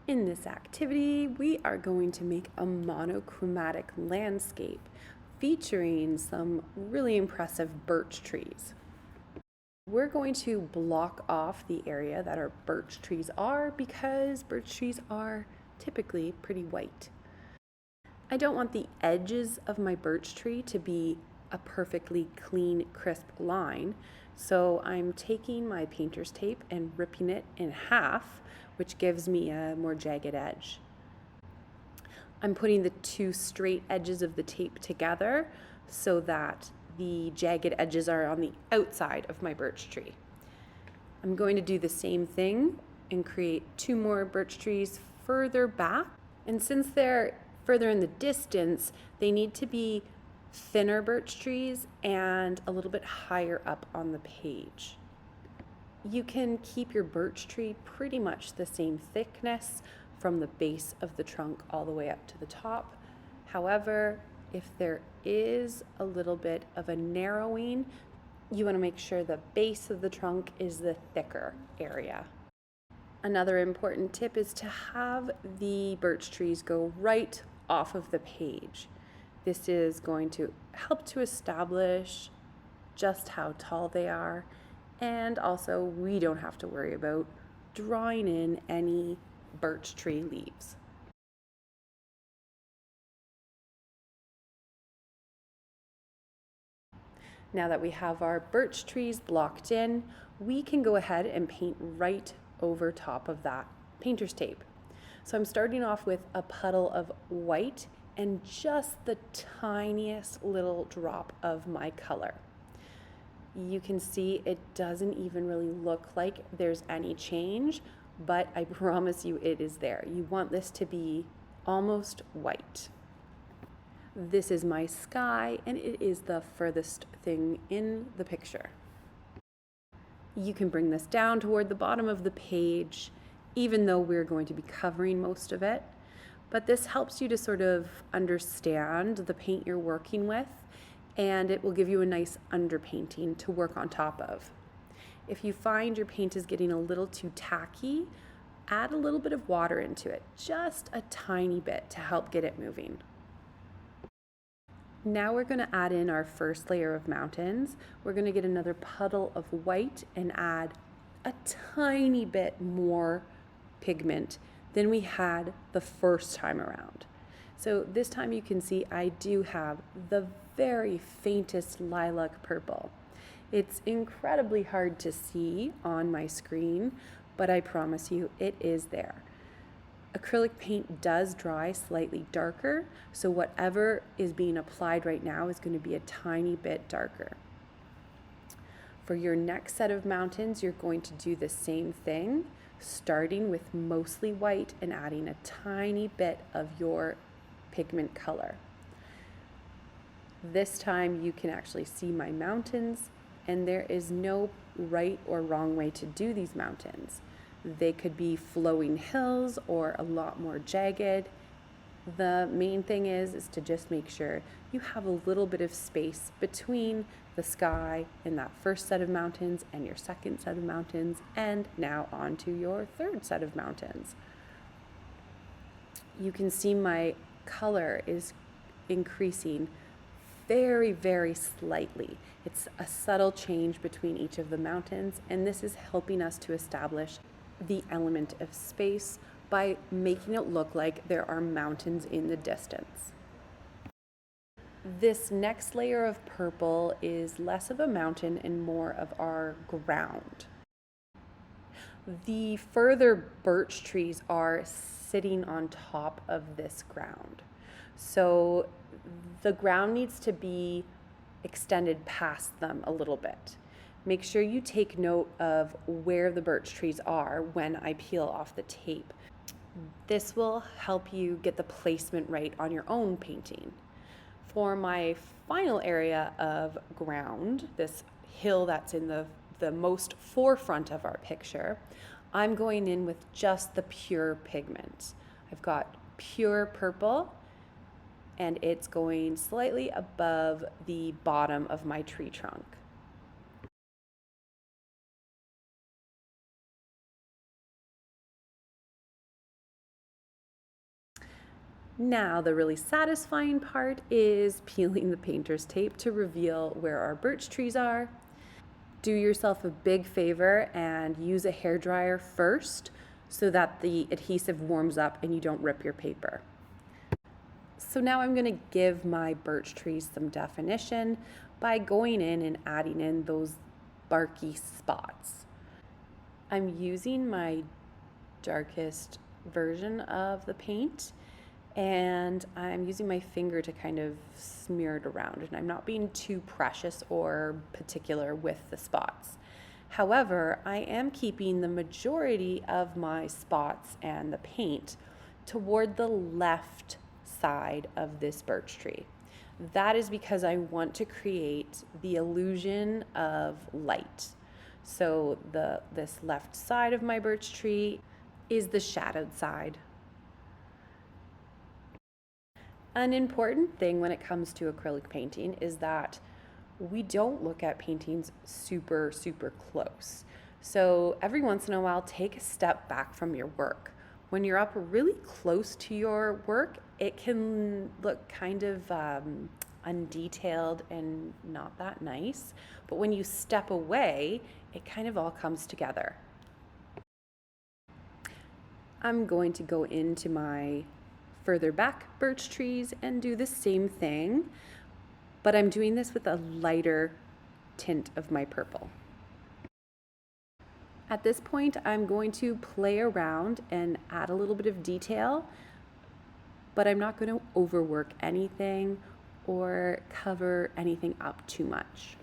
In this activity, we are going to make a monochromatic landscape featuring some really impressive birch trees. We're going to block off the area that our birch trees are because birch trees are typically pretty white. I don't want the edges of my birch tree to be a perfectly clean, crisp line, so I'm taking my painter's tape and ripping it in half, which gives me a more jagged edge. I'm putting the two straight edges of the tape together so that the jagged edges are on the outside of my birch tree. I'm going to do the same thing and create two more birch trees further back. And since they're further in the distance, they need to be thinner birch trees and a little bit higher up on the page. You can keep your birch tree pretty much the same thickness from the base of the trunk all the way up to the top. However, if there is a little bit of a narrowing, you want to make sure the base of the trunk is the thicker area. Another important tip is to have the birch trees go right off of the page. This is going to help to establish just how tall they are, and also we don't have to worry about drawing in any birch tree leaves. Now that we have our birch trees blocked in, we can go ahead and paint right over top of that painter's tape. So I'm starting off with a puddle of white and just the tiniest little drop of my color. You can see it doesn't even really look like there's any change, but I promise you it is there. You want this to be almost white. This is my sky, and it is the furthest thing in the picture. You can bring this down toward the bottom of the page, even though we're going to be covering most of it. But this helps you to sort of understand the paint you're working with, and it will give you a nice underpainting to work on top of. If you find your paint is getting a little too tacky, add a little bit of water into it, just a tiny bit to help get it moving. Now we're going to add in our first layer of mountains. We're going to get another puddle of white and add a tiny bit more pigment than we had the first time around. So this time you can see I do have the very faintest lilac purple. It's incredibly hard to see on my screen, but I promise you it is there. Acrylic paint does dry slightly darker, so whatever is being applied right now is going to be a tiny bit darker. For your next set of mountains, you're going to do the same thing, starting with mostly white and adding a tiny bit of your pigment color. This time you can actually see my mountains, and there is no right or wrong way to do these mountains. They could be flowing hills or a lot more jagged. The main thing is to just make sure you have a little bit of space between the sky in that first set of mountains and your second set of mountains, and now on to your third set of mountains. You can see my color is increasing very, very slightly. It's a subtle change between each of the mountains, and this is helping us to establish the element of space by making it look like there are mountains in the distance. This next layer of purple is less of a mountain and more of our ground. The further birch trees are sitting on top of this ground. So the ground needs to be extended past them a little bit. Make sure you take note of where the birch trees are when I peel off the tape. This will help you get the placement right on your own painting. For my final area of ground, this hill that's in the most forefront of our picture, I'm going in with just the pure pigment. I've got pure purple, and it's going slightly above the bottom of my tree trunk. Now, the really satisfying part is peeling the painter's tape to reveal where our birch trees are. Do yourself a big favor and use a hairdryer first so that the adhesive warms up and you don't rip your paper. So now I'm going to give my birch trees some definition by going in and adding in those barky spots. I'm using my darkest version of the paint and I'm using my finger to kind of smear it around, and I'm not being too precious or particular with the spots. However, I am keeping the majority of my spots and the paint toward the left side of this birch tree. That is because I want to create the illusion of light. So this left side of my birch tree is the shadowed side. An important thing when it comes to acrylic painting is that we don't look at paintings super close. So every once in a while, take a step back from your work. When you're up really close to your work, it can look kind of undetailed and not that nice. But when you step away, it kind of all comes together. I'm going to go into my further back birch trees and do the same thing, but I'm doing this with a lighter tint of my purple. At this point, I'm going to play around and add a little bit of detail, but I'm not going to overwork anything or cover anything up too much.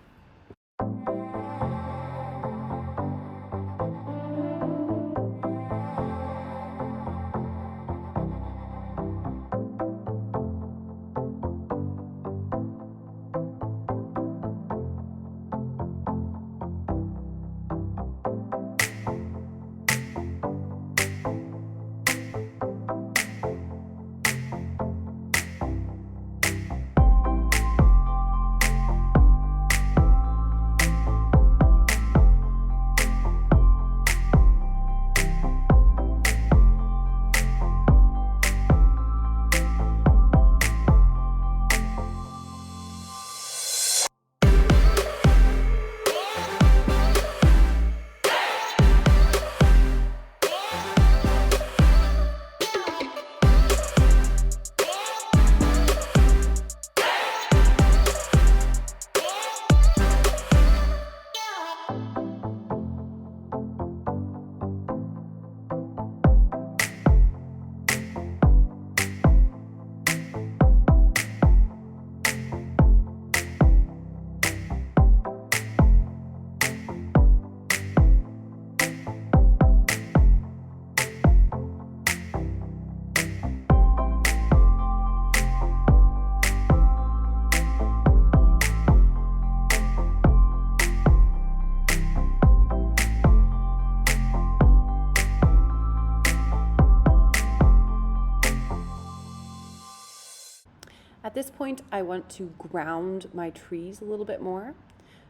At this point, I want to ground my trees a little bit more.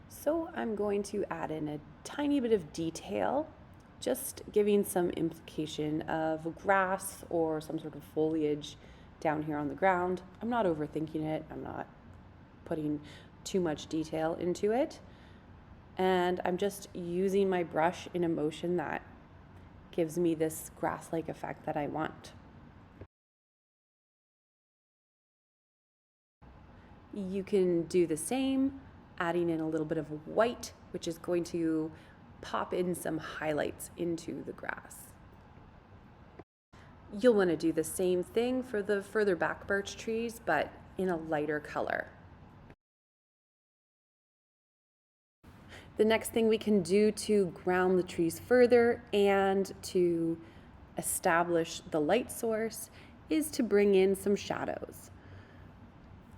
So I'm going to add in a tiny bit of detail, just giving some implication of grass or some sort of foliage down here on the ground. I'm not overthinking it. I'm not putting too much detail into it. And I'm just using my brush in a motion that gives me this grass-like effect that I want. You can do the same, adding in a little bit of white, which is going to pop in some highlights into the grass. You'll want to do the same thing for the further back birch trees, but in a lighter color. The next thing we can do to ground the trees further and to establish the light source is to bring in some shadows.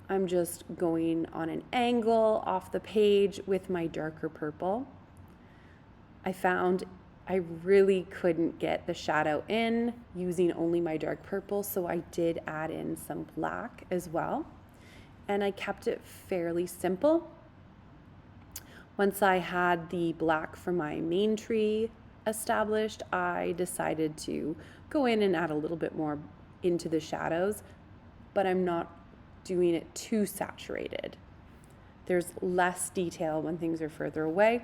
I'm just going on an angle off the page with my darker purple. I found I really couldn't get the shadow in using only my dark purple, so I did add in some black as well, and I kept it fairly simple. Once I had the black for my main tree established, I decided to go in and add a little bit more into the shadows. but I'm not doing it too saturated. There's less detail when things are further away.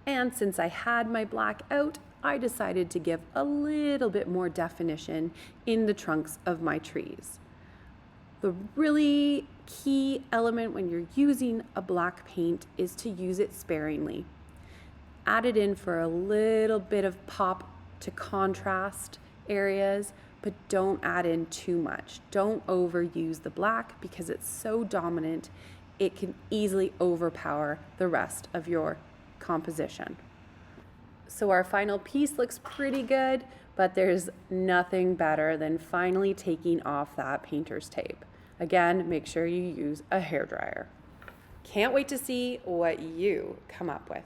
And since I had my black out, I decided to give a little bit more definition in the trunks of my trees. The really key element when you're using a black paint is to use it sparingly. Add it in for a little bit of pop to contrast areas, but don't add in too much. Don't overuse the black because it's so dominant, it can easily overpower the rest of your composition. So our final piece looks pretty good, but there's nothing better than finally taking off that painter's tape. Again, make sure you use a hairdryer. Can't wait to see what you come up with.